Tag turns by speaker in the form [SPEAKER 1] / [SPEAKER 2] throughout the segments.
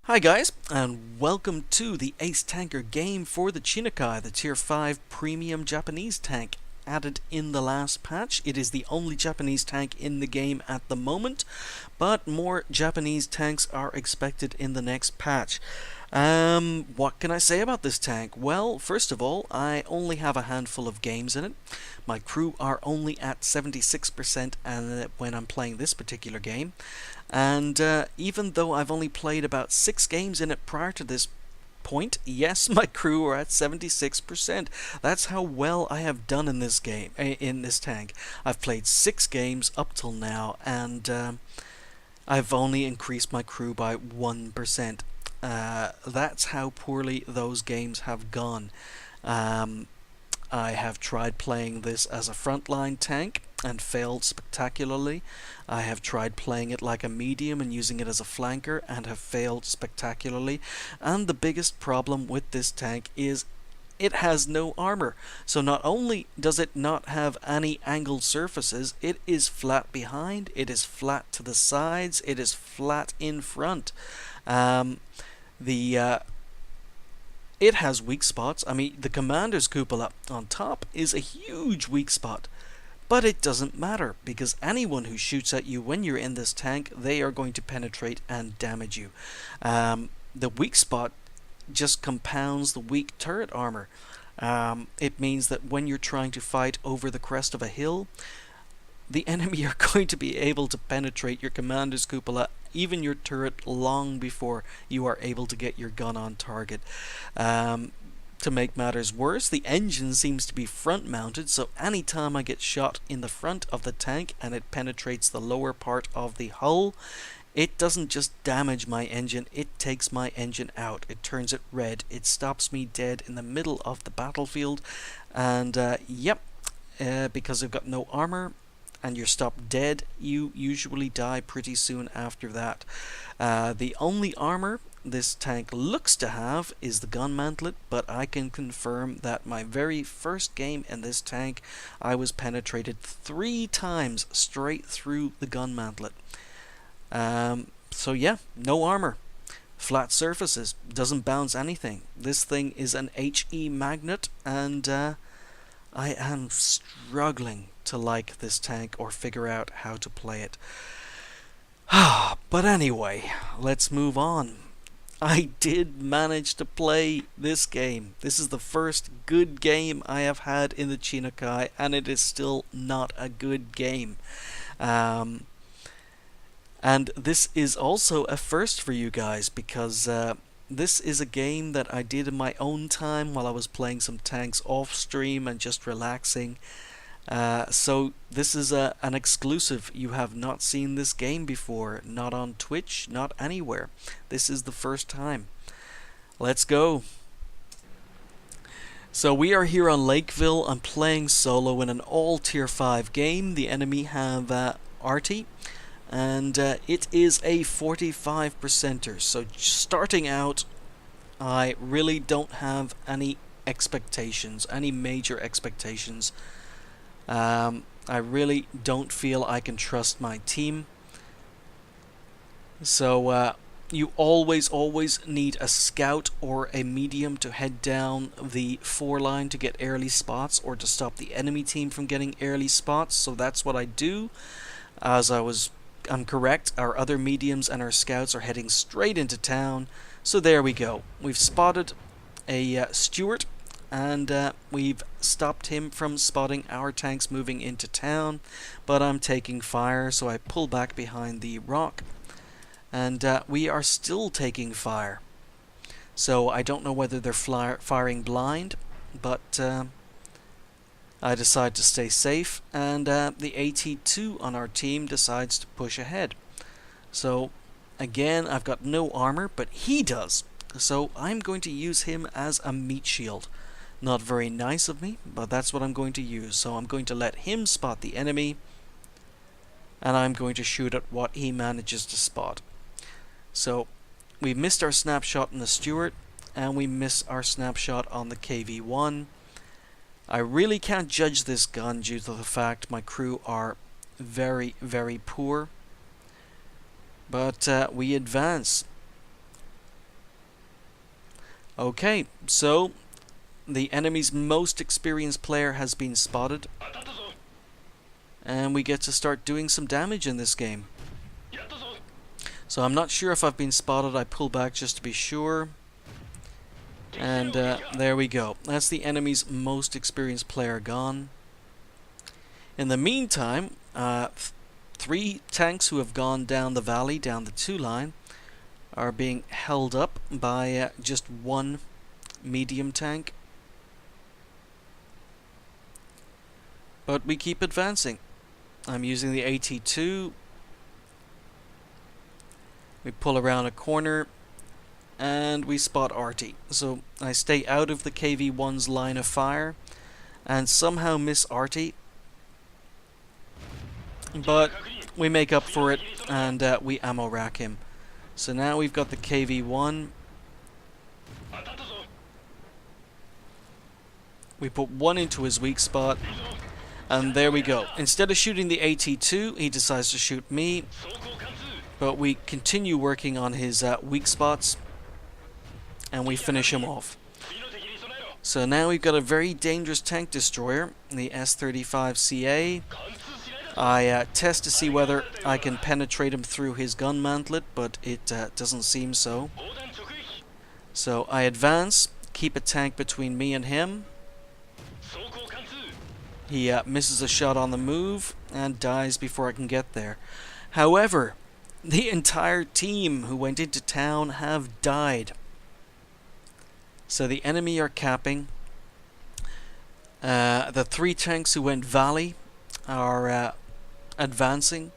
[SPEAKER 1] Hi guys, and welcome to the Ace Tanker game for the Chinokai, the Tier 5 Premium Japanese tank added in the last patch. It is the only Japanese tank in the game at the moment, but more Japanese tanks are expected in the next patch. What can I say about this tank? Well, first of all, I only have a handful of games in it. My crew are only at 76% when I'm playing this particular game. And even though I've only played about 6 games in it prior to this point, yes, my crew are at 76%. That's how well I have done in this game, in this tank. I've played 6 games up till now, and I've only increased my crew by 1%. That's how poorly those games have gone. I have tried playing this as a frontline tank and failed spectacularly. I have tried playing it like a medium and using it as a flanker and have failed spectacularly. And the biggest problem with this tank is it has no armor. So not only does it not have any angled surfaces, it is flat behind, it is flat to the sides, it is flat in front. It has weak spots. I mean, the commander's cupola on top is a huge weak spot. But it doesn't matter, because anyone who shoots at you when you're in this tank, they are going to penetrate and damage you. The weak spot just compounds the weak turret armor. It means that when you're trying to fight over the crest of a hill, the enemy are going to be able to penetrate your commander's cupola, even your turret, long before you are able to get your gun on target. To make matters worse, the engine seems to be front mounted, so anytime I get shot in the front of the tank and it penetrates the lower part of the hull, it doesn't just damage my engine, it takes my engine out. It turns it red. It stops me dead in the middle of the battlefield. And because I've got no armor and you're stopped dead, you usually die pretty soon after that. The only armor this tank looks to have is the gun mantlet, but I can confirm that my very first game in this tank, I was penetrated 3 times straight through the gun mantlet. So yeah, no armor, flat surfaces, doesn't bounce anything. This thing is an HE magnet, and I am struggling to like this tank or figure out how to play it. But anyway, let's move on. I did manage to play this game. This is the first good game I have had in the Chinokai, and it is still not a good game. And this is also a first for you guys, because this is a game that I did in my own time while I was playing some tanks off stream and just relaxing. So this is an exclusive. You have not seen this game before, not on Twitch, not anywhere. This is the first time. Let's go. So we are here on Lakeville. I'm playing solo in an all tier 5 game. The enemy have Artie, and it is a 45%er. So starting out, I really don't have any expectations, any major expectations. I really don't feel I can trust my team. So you always need a scout or a medium to head down the 4 line to get early spots or to stop the enemy team from getting early spots. So that's what I do. I'm correct, our other mediums and our scouts are heading straight into town. So there we go. We've spotted a Stuart, and we've stopped him from spotting our tanks moving into town, but I'm taking fire, so I pull back behind the rock, and we are still taking fire. So I don't know whether they're firing blind, but I decide to stay safe, and the AT2 on our team decides to push ahead. So again, I've got no armor, but he does, so I'm going to use him as a meat shield. Not very nice of me, but that's what I'm going to use. So I'm going to let him spot the enemy, and I'm going to shoot at what he manages to spot. So we missed our snapshot on the Stuart, and we miss our snapshot on the KV-1. I really can't judge this gun due to the fact my crew are very, very poor. But we advance. Okay, so the enemy's most experienced player has been spotted, and we get to start doing some damage in this game. So I'm not sure if I've been spotted. I pull back just to be sure. And there we go. That's the enemy's most experienced player gone. In the meantime, 3 tanks who have gone down the valley, down the 2 line, are being held up by just 1 medium tank. But we keep advancing. I'm using the AT2. We pull around a corner and we spot Artie. So I stay out of the KV-1's line of fire and somehow miss Artie. But we make up for it and we ammo rack him. So now we've got the KV-1. We put 1 into his weak spot. And there we go. Instead of shooting the AT2, he decides to shoot me. But we continue working on his weak spots. And we finish him off. So now we've got a very dangerous tank destroyer, the S-35CA. I test to see whether I can penetrate him through his gun mantlet, but it doesn't seem so. So I advance, keep a tank between me and him. He misses a shot on the move and dies before I can get there. However, the entire team who went into town have died. So the enemy are capping. The 3 tanks who went valley are advancing.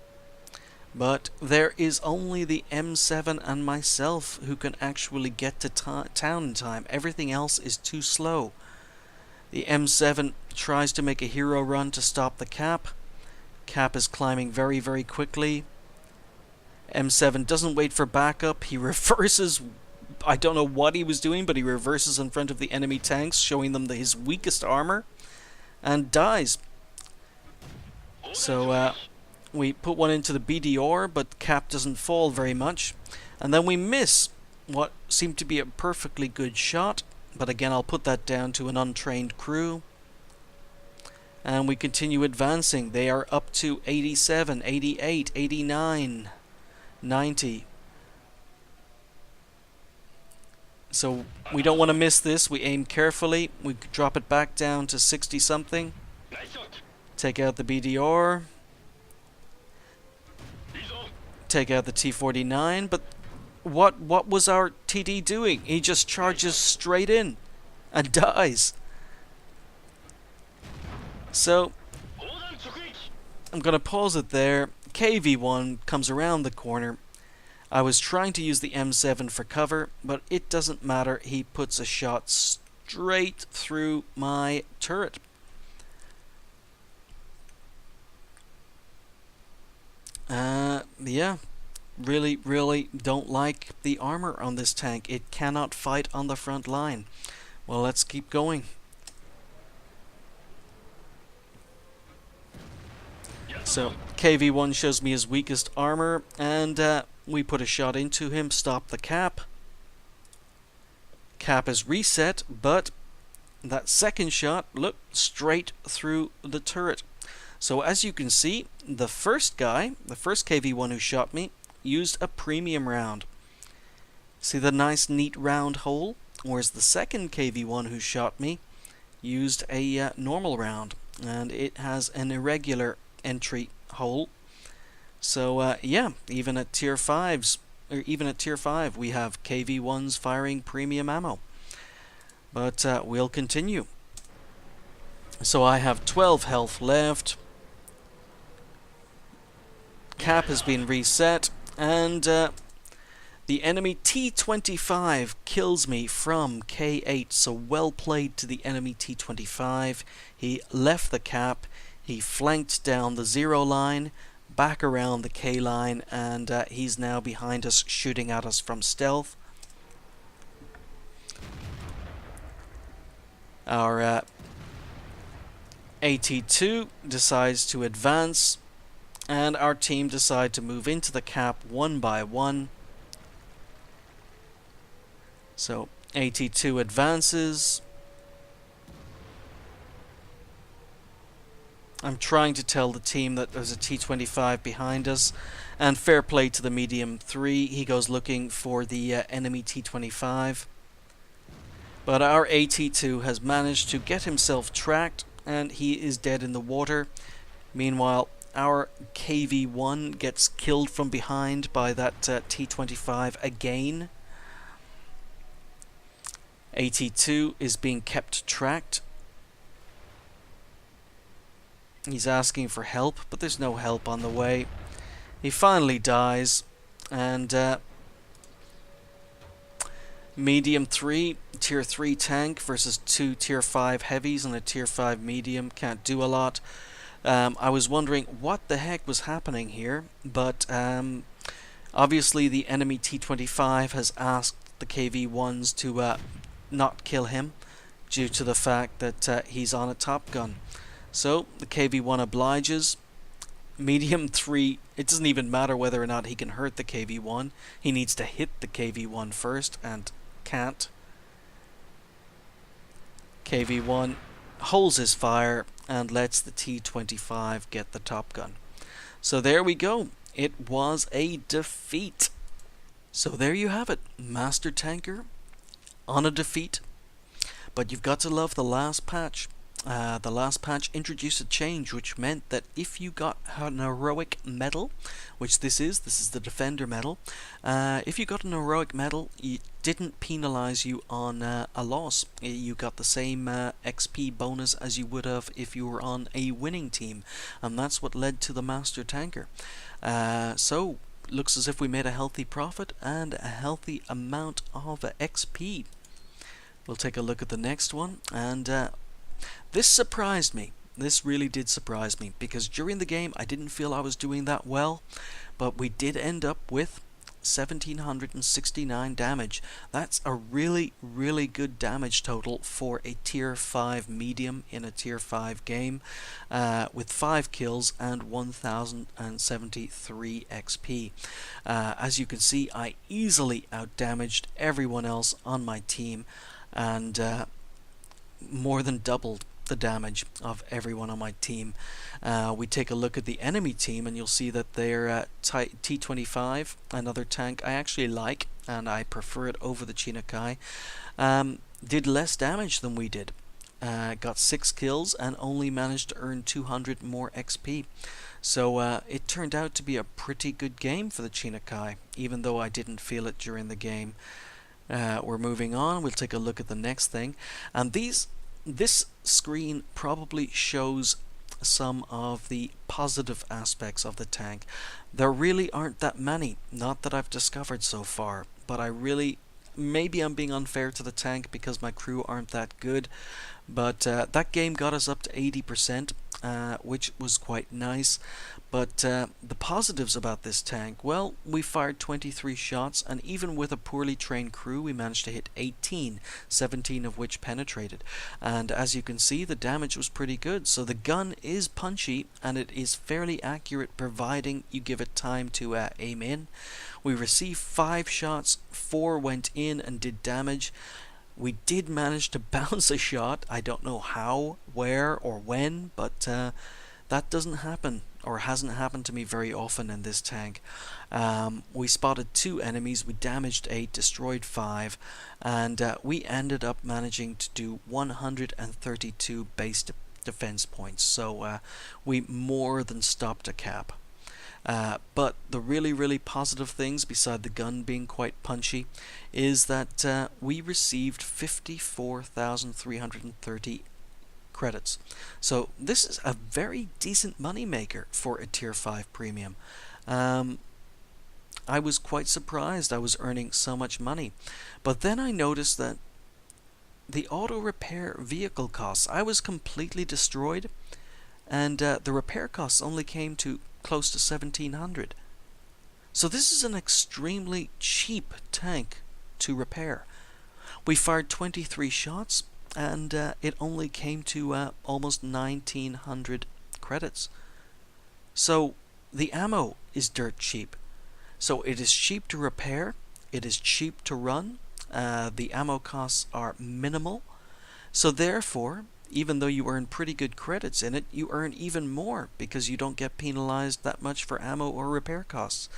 [SPEAKER 1] But there is only the M7 and myself who can actually get to town in time. Everything else is too slow. The M7 tries to make a hero run to stop the cap. Cap is climbing very, very quickly. M7 doesn't wait for backup. He reverses. I don't know what he was doing, but he reverses in front of the enemy tanks, showing them his weakest armor, and dies. So we put 1 into the BDR, but Cap doesn't fall very much. And then we miss what seemed to be a perfectly good shot. But again, I'll put that down to an untrained crew. And we continue advancing. They are up to 87, 88, 89, 90. So we don't want to miss this. We aim carefully. We drop it back down to 60 something. Take out the BDR. Take out the T-49. But what was our TD doing? He just charges straight in and dies. So I'm going to pause it there. KV-1 comes around the corner. I was trying to use the M7 for cover, but it doesn't matter. He puts a shot straight through my turret. Yeah. Really don't like the armor on this tank. It cannot fight on the front line. Well, let's keep going. So KV-1 shows me his weakest armor, and we put a shot into him, stop the cap. Cap is reset, but that second shot, look, straight through the turret. So as you can see, the first guy, the first KV-1 who shot me, used a premium round. See the nice neat round hole? Whereas the second KV-1 who shot me used a normal round, and it has an irregular entry hole. So yeah, even at tier 5s, or even at tier 5, we have KV-1s firing premium ammo. But we'll continue. So I have 12 health left. Cap has been reset, and the enemy T-25 kills me from K8, so well played to the enemy T-25. He left the cap, he flanked down the 0 line, back around the K line, and he's now behind us, shooting at us from stealth. Our AT2 decides to advance, and our team decide to move into the cap one by one. So AT2 advances. I'm trying to tell the team that there's a T25 behind us, and fair play to the medium 3. He goes looking for the enemy T25. But our AT2 has managed to get himself tracked, and he is dead in the water. Meanwhile, our KV1 gets killed from behind by that T25 again. AT2 is being kept tracked. He's asking for help, but there's no help on the way. He finally dies, and medium 3, tier 3 tank versus 2 tier 5 heavies and a tier 5 medium. Can't do a lot. I was wondering what the heck was happening here, but obviously the enemy T25 has asked the KV1s to not kill him due to the fact that he's on a top gun. So the KV1 obliges. Medium 3, it doesn't even matter whether or not he can hurt the KV1. He needs to hit the KV1 first and can't. KV1 holds his fire and lets the T25 get the top gun. So there we go. It was a defeat. So there you have it. Master Tanker on a defeat. But you've got to love the last patch. The last patch introduced a change which meant that if you got an heroic medal, which this is the Defender medal, if you got an heroic medal, it didn't penalize you on a loss. You got the same XP bonus as you would have if you were on a winning team, and that's what led to the Master Tanker. So looks as if we made a healthy profit and a healthy amount of XP. We'll take a look at the next one, and this surprised me. This really did surprise me, because during the game I didn't feel I was doing that well, but we did end up with 1769 damage. That's a really good damage total for a tier 5 medium in a tier 5 game, with 5 kills and 1073 XP. As you can see, I easily outdamaged everyone else on my team, and more than doubled the damage of everyone on my team. We take a look at the enemy team, and you'll see that their T25, another tank I actually like, and I prefer it over the Chinokai, did less damage than we did. Got 6 kills and only managed to earn 200 more XP. So it turned out to be a pretty good game for the Chinokai, even though I didn't feel it during the game. We're moving on. We'll take a look at the next thing, and this screen probably shows some of the positive aspects of the tank. There really aren't that many, not that I've discovered so far, but maybe I'm being unfair to the tank because my crew aren't that good, but that game got us up to 80%, which was quite nice. But the positives about this tank, well, we fired 23 shots, and even with a poorly trained crew we managed to hit 18, 17 of which penetrated. And as you can see, the damage was pretty good. So the gun is punchy, and it is fairly accurate providing you give it time to aim in. We received 5 shots, 4 went in and did damage. We did manage to bounce a shot. I don't know how, where, or when, but that doesn't happen, or hasn't happened to me very often in this tank. We spotted 2 enemies, we damaged 8, destroyed 5, and we ended up managing to do 132 base defense points. So we more than stopped a cap. But the really positive things, beside the gun being quite punchy, is that we received 54,330 credits. So this is a very decent money maker for a tier 5 premium. I was quite surprised I was earning so much money, but then I noticed that the auto repair vehicle costs, I was completely destroyed, and the repair costs only came to close to 1,700. So this is an extremely cheap tank to repair. We fired 23 shots, and it only came to almost 1,900 credits. So the ammo is dirt cheap. So it is cheap to repair, it is cheap to run, the ammo costs are minimal. So therefore, even though you earn pretty good credits in it, you earn even more because you don't get penalized that much for ammo or repair costs.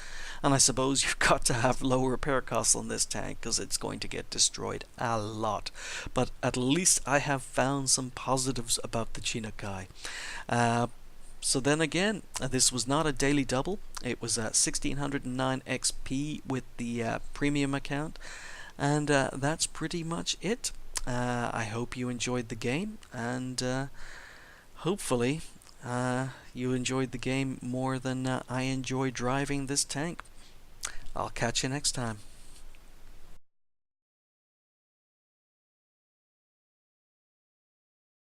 [SPEAKER 1] And I suppose you've got to have low repair costs on this tank because it's going to get destroyed a lot. But at least I have found some positives about the Chinook Kai. So then again, this was not a daily double. It was 1609 XP with the premium account. And that's pretty much it. I hope you enjoyed the game, and hopefully you enjoyed the game more than I enjoy driving this tank. I'll catch you next time.